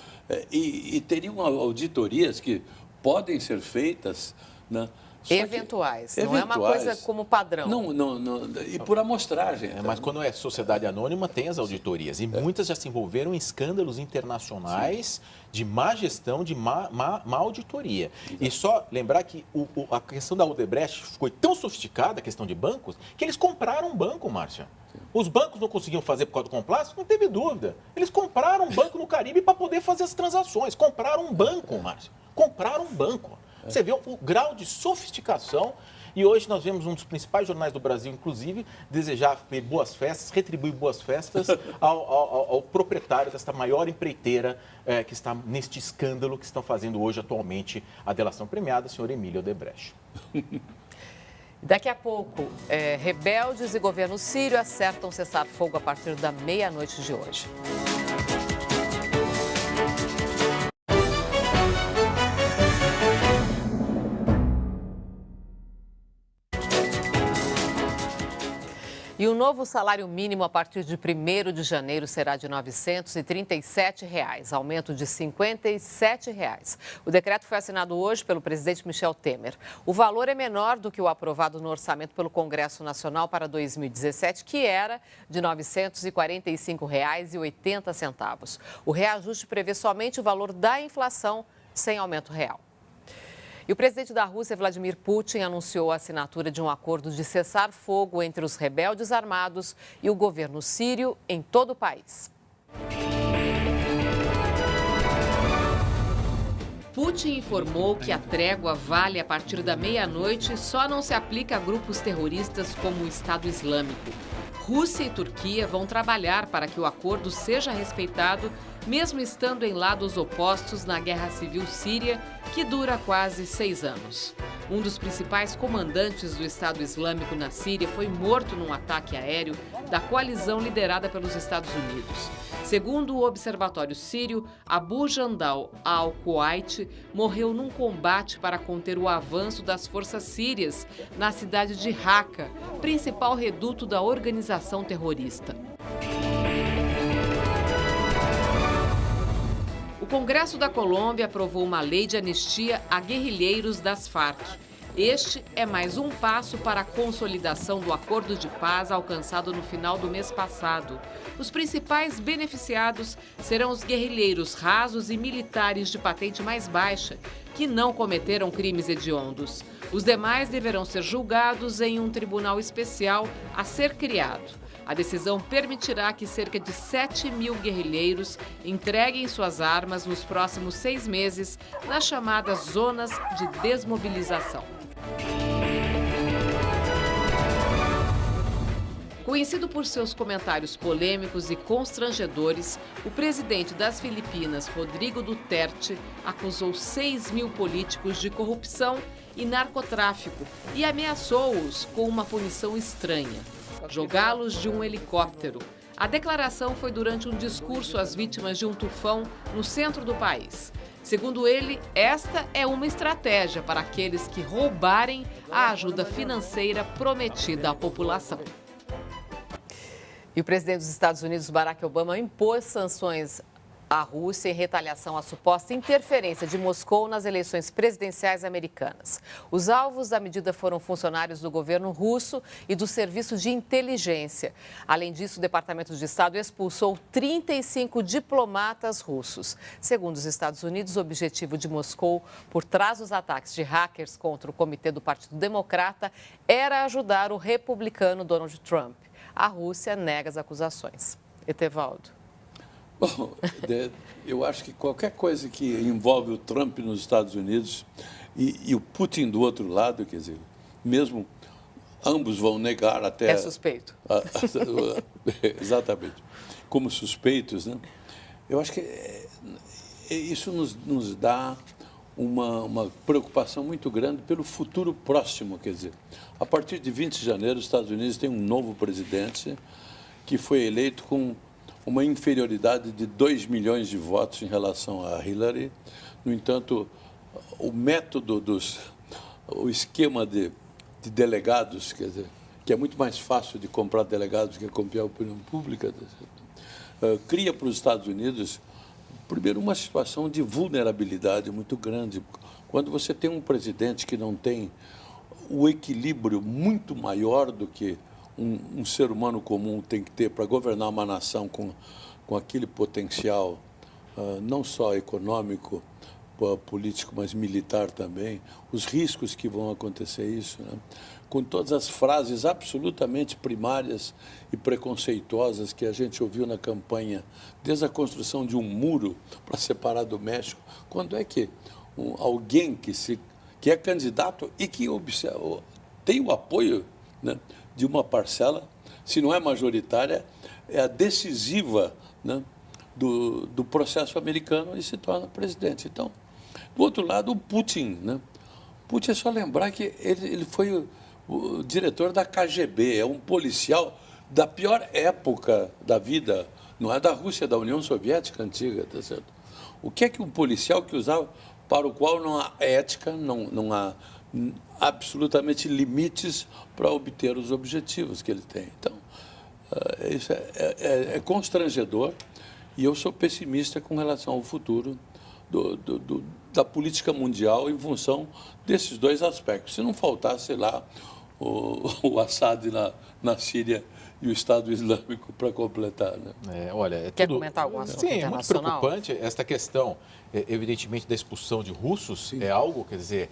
e teriam auditorias que podem ser feitas, né? Eventuais, não é uma coisa como padrão. Não, e por amostragem. Mas quando é sociedade anônima, tem as auditorias. E muitas já se envolveram em escândalos internacionais de má gestão, de má auditoria. E só lembrar que a questão da Odebrecht foi tão sofisticada, a questão de bancos, que eles compraram um banco, Márcia. Os bancos não conseguiam fazer por causa do complacto? Não teve dúvida. Eles compraram um banco no Caribe para poder fazer as transações. Compraram um banco, Márcia. Compraram um banco. Você vê o grau de sofisticação, e hoje nós vemos um dos principais jornais do Brasil, inclusive, desejar boas festas, retribuir boas festas ao proprietário desta maior empreiteira que está neste escândalo que estão fazendo hoje, atualmente, a delação premiada, senhor Emílio Odebrecht. Daqui a pouco, rebeldes e governo sírio acertam cessar-fogo a partir da meia-noite de hoje. E o novo salário mínimo a partir de 1º de janeiro será de R$ 937, aumento de R$ 57. O decreto foi assinado hoje pelo presidente Michel Temer. O valor é menor do que o aprovado no orçamento pelo Congresso Nacional para 2017, que era de R$ 945,80. O reajuste prevê somente o valor da inflação, sem aumento real. E o presidente da Rússia, Vladimir Putin, anunciou a assinatura de um acordo de cessar-fogo entre os rebeldes armados e o governo sírio em todo o país. Putin informou que a trégua vale a partir da meia-noite e só não se aplica a grupos terroristas como o Estado Islâmico. Rússia e Turquia vão trabalhar para que o acordo seja respeitado, mesmo estando em lados opostos na guerra civil síria, que dura quase 6 anos. Um dos principais comandantes do Estado Islâmico na Síria foi morto num ataque aéreo da coalizão liderada pelos Estados Unidos. Segundo o Observatório Sírio, Abu Jandal al-Kuwaiti morreu num combate para conter o avanço das forças sírias na cidade de Raqqa, principal reduto da organização terrorista. O Congresso da Colômbia aprovou uma lei de anistia a guerrilheiros das Farc. Este é mais um passo para a consolidação do acordo de paz alcançado no final do mês passado. Os principais beneficiados serão os guerrilheiros rasos e militares de patente mais baixa, que não cometeram crimes hediondos. Os demais deverão ser julgados em um tribunal especial a ser criado. A decisão permitirá que cerca de 7.000 guerrilheiros entreguem suas armas nos próximos 6 meses nas chamadas zonas de desmobilização. Conhecido por seus comentários polêmicos e constrangedores, o presidente das Filipinas, Rodrigo Duterte, acusou 6.000 políticos de corrupção e narcotráfico e ameaçou-os com uma punição estranha: jogá-los de um helicóptero. A declaração foi durante um discurso às vítimas de um tufão no centro do país. Segundo ele, esta é uma estratégia para aqueles que roubarem a ajuda financeira prometida à população. E o presidente dos Estados Unidos, Barack Obama, impôs sanções à Rússia em retaliação à suposta interferência de Moscou nas eleições presidenciais americanas. Os alvos da medida foram funcionários do governo russo e do serviço de inteligência. Além disso, o Departamento de Estado expulsou 35 diplomatas russos. Segundo os Estados Unidos, o objetivo de Moscou, por trás dos ataques de hackers contra o comitê do Partido Democrata, era ajudar o republicano Donald Trump. A Rússia nega as acusações. Etevaldo. Bom, eu acho que qualquer coisa que envolve o Trump nos Estados Unidos e o Putin do outro lado, quer dizer, mesmo ambos vão negar até... É suspeito. Exatamente. Como suspeitos, né? Eu acho que isso nos dá uma preocupação muito grande pelo futuro próximo, quer dizer, a partir de 20 de janeiro, os Estados Unidos têm um novo presidente que foi eleito com uma inferioridade de 2 milhões de votos em relação a Hillary. No entanto, o método o esquema de delegados, quer dizer, que é muito mais fácil de comprar delegados que comprar a opinião pública, cria para os Estados Unidos, primeiro, uma situação de vulnerabilidade muito grande. Quando você tem um presidente que não tem o equilíbrio muito maior do que um ser humano comum tem que ter para governar uma nação com aquele potencial, não só econômico, político, mas militar também, os riscos que vão acontecer isso, né? Com todas as frases absolutamente primárias e preconceituosas que a gente ouviu na campanha, desde a construção de um muro para separar do México. Quando é que alguém que é candidato e que tem o apoio, né, de uma parcela, se não é majoritária, é a decisiva, né, do processo americano e se torna presidente. Então, do outro lado, o Putin, né? Putin é só lembrar que ele foi o diretor da KGB, é um policial da pior época da vida, não é da Rússia, é da União Soviética antiga, tá certo? O que é que um policial que usava, para o qual não há ética, não há absolutamente limites para obter os objetivos que ele tem. Então, isso é constrangedor e eu sou pessimista com relação ao futuro da política mundial em função desses dois aspectos. Se não faltasse lá o Assad na Síria e o Estado Islâmico para completar, né? Olha, Quer comentar algum assunto internacional? É muito preocupante esta questão, evidentemente, da expulsão de russos. Sim. É algo, quer dizer,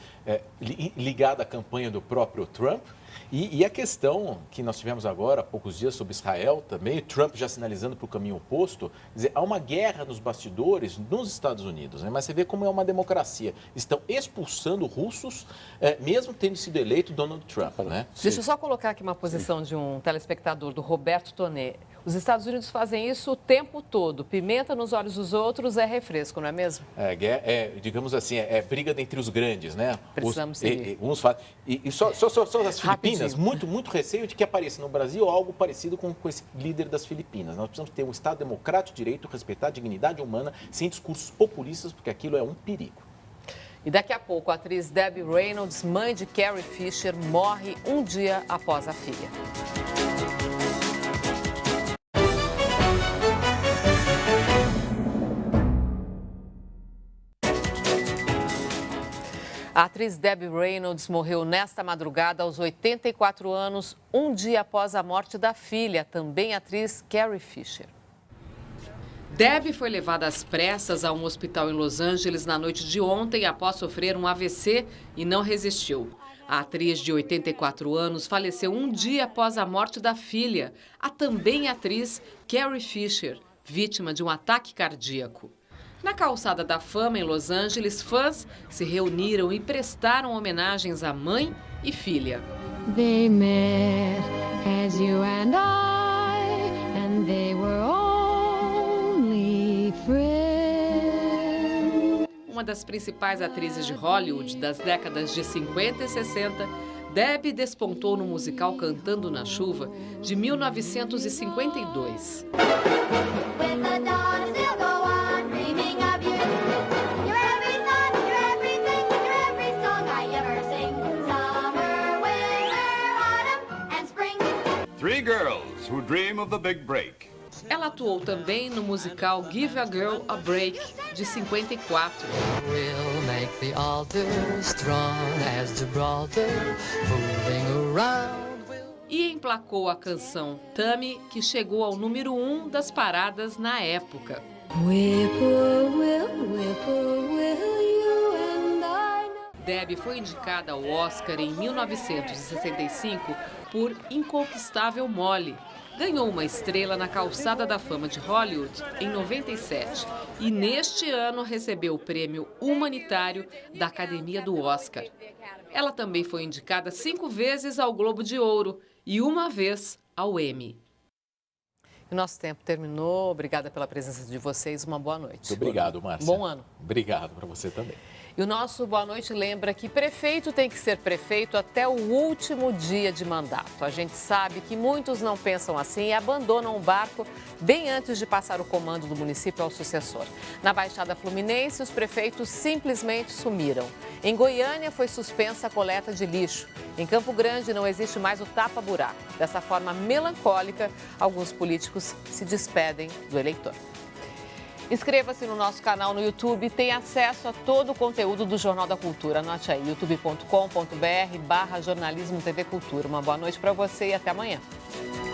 ligado à campanha do próprio Trump. E a questão que nós tivemos agora, há poucos dias, sobre Israel também, Trump já sinalizando para o caminho oposto, quer dizer, há uma guerra nos bastidores nos Estados Unidos, né? Mas você vê como é uma democracia. Estão expulsando russos, mesmo tendo sido eleito Donald Trump, né? Deixa eu só colocar aqui uma posição de um telespectador, do Roberto Tonê. Os Estados Unidos fazem isso o tempo todo. Pimenta nos olhos dos outros é refresco, não é mesmo? Digamos assim, é briga entre os grandes, né? Precisamos seguir. Uns fazem. E só as Filipinas, muito receio de que apareça no Brasil algo parecido com esse líder das Filipinas. Nós precisamos ter um Estado democrático de direito, respeitar a dignidade humana, sem discursos populistas, porque aquilo é um perigo. E daqui a pouco, a atriz Debbie Reynolds, mãe de Carrie Fisher, morre um dia após a filha. A atriz Debbie Reynolds morreu nesta madrugada aos 84 anos, um dia após a morte da filha, também atriz Carrie Fisher. Debbie foi levada às pressas a um hospital em Los Angeles na noite de ontem após sofrer um AVC e não resistiu. A atriz de 84 anos faleceu um dia após a morte da filha, a também atriz Carrie Fisher, vítima de um ataque cardíaco. Na Calçada da Fama, em Los Angeles, fãs se reuniram e prestaram homenagens à mãe e filha. They met as you and they were only friends. Uma das principais atrizes de Hollywood das décadas de 50 e 60, Debbie despontou no musical Cantando na Chuva, de 1952. Three girls who dream of the big break. Ela atuou também no musical Give a Girl a Break, de 54. We'll make the altar strong as Gibraltar, moving around. E emplacou a canção Tammy, que chegou ao número 1 das paradas na época. Debbie foi indicada ao Oscar em 1965 por Inconquistável Molly. Ganhou uma estrela na Calçada da Fama de Hollywood em 97 e neste ano recebeu o prêmio humanitário da Academia do Oscar. Ela também foi indicada 5 vezes ao Globo de Ouro e 1 vez ao Emmy. O nosso tempo terminou. Obrigada pela presença de vocês. Uma boa noite. Muito obrigado, Márcia. Bom ano. Obrigado para você também. E o nosso Boa Noite lembra que prefeito tem que ser prefeito até o último dia de mandato. A gente sabe que muitos não pensam assim e abandonam o barco bem antes de passar o comando do município ao sucessor. Na Baixada Fluminense, os prefeitos simplesmente sumiram. Em Goiânia, foi suspensa a coleta de lixo. Em Campo Grande, não existe mais o tapa-buraco. Dessa forma melancólica, alguns políticos se despedem do eleitor. Inscreva-se no nosso canal no YouTube e tenha acesso a todo o conteúdo do Jornal da Cultura. Anote aí, youtube.com.br/jornalismo TV Cultura. Uma boa noite para você e até amanhã.